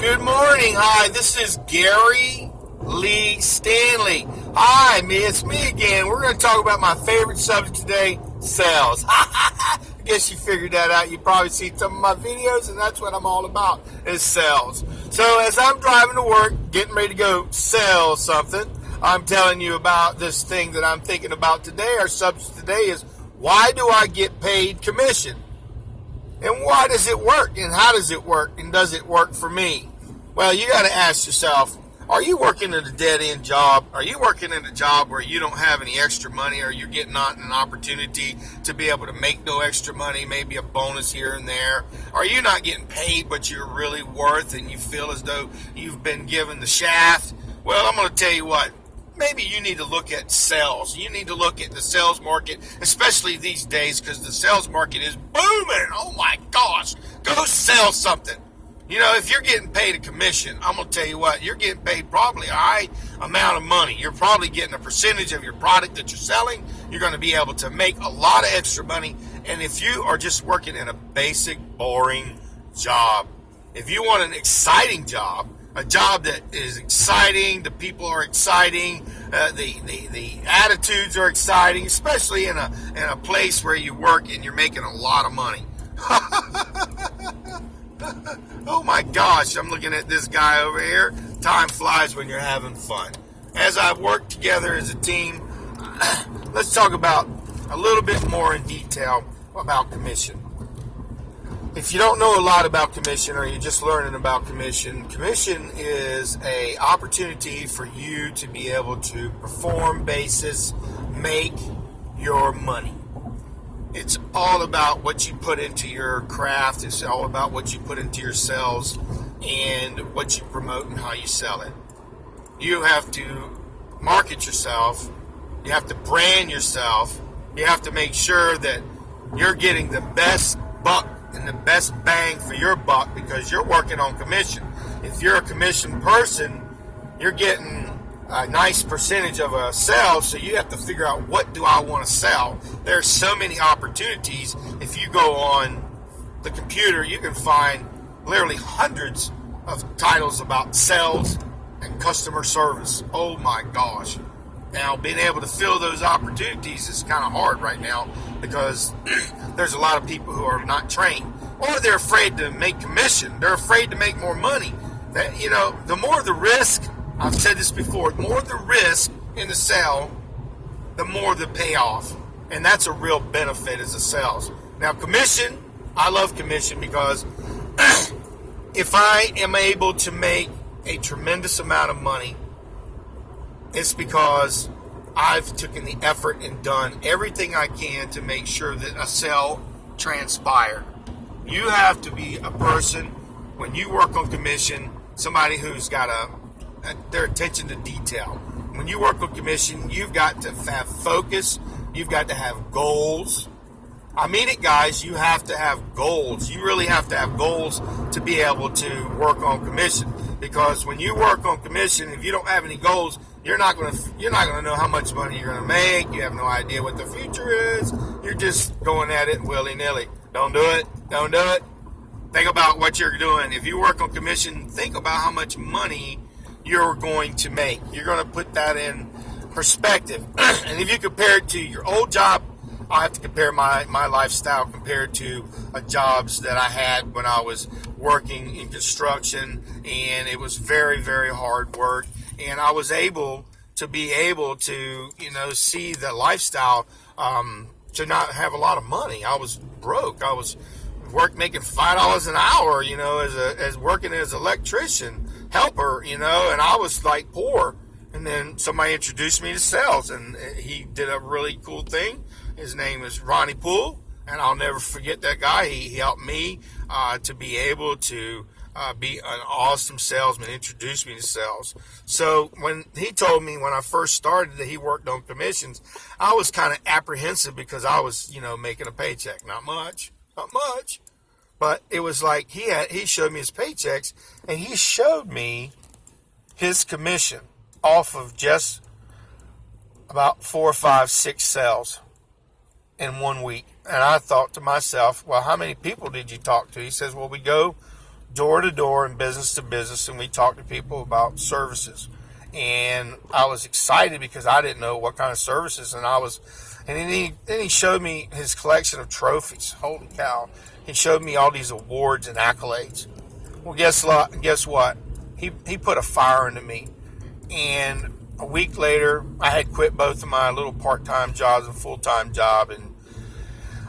Good morning. Hi, this is Gary Lee Stanley. Hi, it's me again. We're going to talk about my favorite subject today, sales. I guess you figured that out. You probably see some of my videos, and that's what I'm all about, is sales. So as I'm driving to work, getting ready to go sell something, I'm telling you about this thing that I'm thinking about today. Our subject today is, why do I get paid commission? And why does it work? And how does it work? And does it work for me? Well, you got to ask yourself, are you working in a dead-end job? Are you working in a job where you don't have any extra money, or you're getting on an opportunity to be able to make no extra money, maybe a bonus here and there? Are you not getting paid, but you're really worth and you feel as though you've been given the shaft? Well, I'm going to tell you what. Maybe you need to look at sales. You need to look at the sales market, especially these days, because the sales market is booming. Oh my gosh. Go sell something. You know, if you're getting paid a commission, I'm going to tell you what, you're getting paid probably a high amount of money. You're probably getting a percentage of your product that you're selling. You're going to be able to make a lot of extra money. And if you are just working in a basic, boring job, if you want an exciting job, a job that is exciting, the people are exciting, the attitudes are exciting, especially in a place where you work and you're making a lot of money. Oh my gosh, I'm looking at this guy over here. Time flies when you're having fun. As I work together as a team, let's talk about a little bit more in detail about commission. If you don't know a lot about commission, or you're just learning about commission is a opportunity for you to be able to perform basis, make your money. It's all about what you put into your craft. It's all about what you put into your sales and what you promote and how you sell it. You have to market yourself. You have to brand yourself. You have to make sure that you're getting the best buck and the best bang for your buck, because you're working on commission. If you're a commission person, you're getting a nice percentage of a sale, so you have to figure out, what do I want to sell? There's so many opportunities. If you go on the computer, you can find literally hundreds of titles about sales and customer service. Oh my gosh. Now, being able to fill those opportunities is kind of hard right now, because there's a lot of people who are not trained, or they're afraid to make commission. They're afraid to make more money. That, you know, the more the risk, I've said this before, the more the risk in the sale, the more the payoff. And that's a real benefit as a sales. Now, commission, I love commission because if I am able to make a tremendous amount of money, it's because I've taken the effort and done everything I can to make sure that a sale transpire. You have to be a person, when you work on commission, somebody who's got their attention to detail. When you work on commission, you've got to have focus. You've got to have goals. I mean it, guys. You have to have goals. You really have to have goals to be able to work on commission. Because when you work on commission, if you don't have any goals, you're not going to know how much money you're going to make. You have no idea what the future is. You're just going at it willy-nilly. Don't do it. Don't do it. Think about what you're doing. If you work on commission, think about how much money you're going to make. You're going to put that in perspective. And if you compare it to your old job, I have to compare my lifestyle compared to jobs that I had when I was working in construction, and it was very, very hard work. And I was able to see the lifestyle, to not have a lot of money. I was broke. I was making $5 an hour, as working as an electrician helper, and I was like poor. And then somebody introduced me to sales, and he did a really cool thing. His name is Ronnie Poole, and I'll never forget that guy. He helped me to be able to be an awesome salesman, introduced me to sales. So when he told me when I first started that he worked on commissions, I was kind of apprehensive, because I was, making a paycheck. Not much. But it was like he showed me his paychecks, and he showed me his commission off of just about 4, 5, 6 sales in 1 week. And I thought to myself, well, how many people did you talk to? He says, well, we go door to door and business to business, and we talked to people about services. And I was excited because I didn't know what kind of services, and then he showed me his collection of trophies. Holy cow! He showed me all these awards and accolades. Well, guess what? He put a fire into me, and a week later, I had quit both of my little part-time jobs and full-time job, and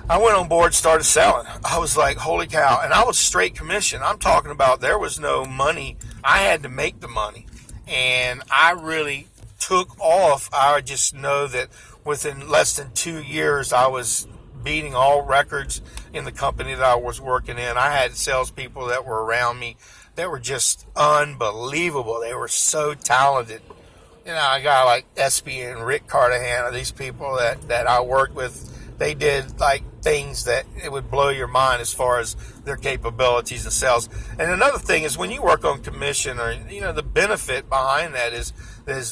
I went on board, started selling. I was like, holy cow. And I was straight commission. I'm talking about there was no money. I had to make the money. And I really took off. I just know that within less than 2 years, I was beating all records in the company that I was working in. I had salespeople that were around me that were just unbelievable. They were so talented. You know, I got like Espy and Rick Cardahan, these people that I worked with. They did like things that it would blow your mind as far as their capabilities in sales. And another thing is when you work on commission, or the benefit behind that is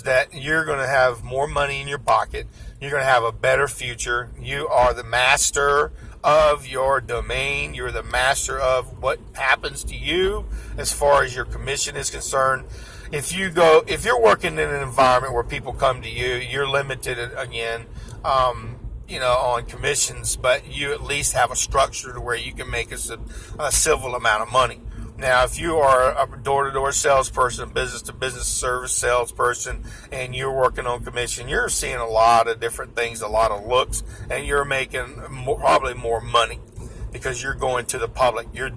that you're going to have more money in your pocket. You're going to have a better future. You are the master of your domain. You're the master of what happens to you as far as your commission is concerned. If you're working in an environment where people come to you, you're limited again. On commissions, but you at least have a structure to where you can make a civil amount of money. Now, if you are a door-to-door salesperson, business-to-business service salesperson, and you're working on commission, you're seeing a lot of different things, a lot of looks, and you're making probably more money because you're going to the public. You're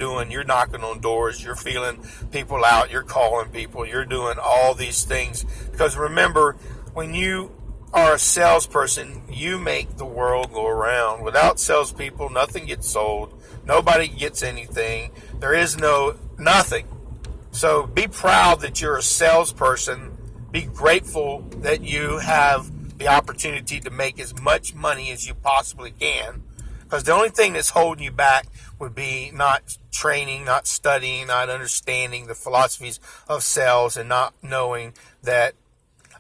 knocking on doors, you're feeling people out, you're calling people, you're doing all these things. Because remember, when you are a salesperson, you make the world go around. Without salespeople, nothing gets sold. Nobody gets anything. There is nothing. So be proud that you're a salesperson. Be grateful that you have the opportunity to make as much money as you possibly can. Because the only thing that's holding you back would be not training, not studying, not understanding the philosophies of sales, and not knowing that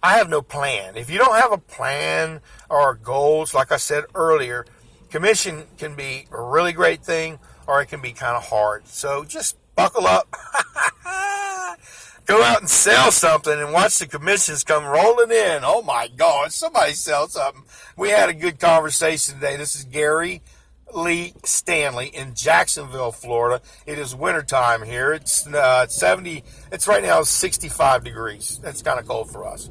I have no plan. If you don't have a plan or goals, like I said earlier, commission can be a really great thing, or it can be kind of hard. So just buckle up, go out and sell something, and watch the commissions come rolling in. Oh my God, somebody sell something. We had a good conversation today. This is Gary Lee Stanley in Jacksonville, Florida. It is wintertime here. It's 70. It's right now 65 degrees. That's kind of cold for us.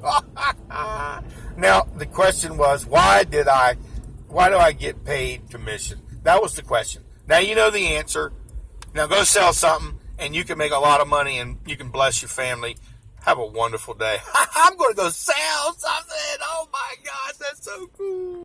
Now the question was, why do I get paid commission? That was the question. Now you know the answer. Now go sell something, and you can make a lot of money, and you can bless your family. Have a wonderful day. I'm going to go sell something. Oh my gosh, that's so cool.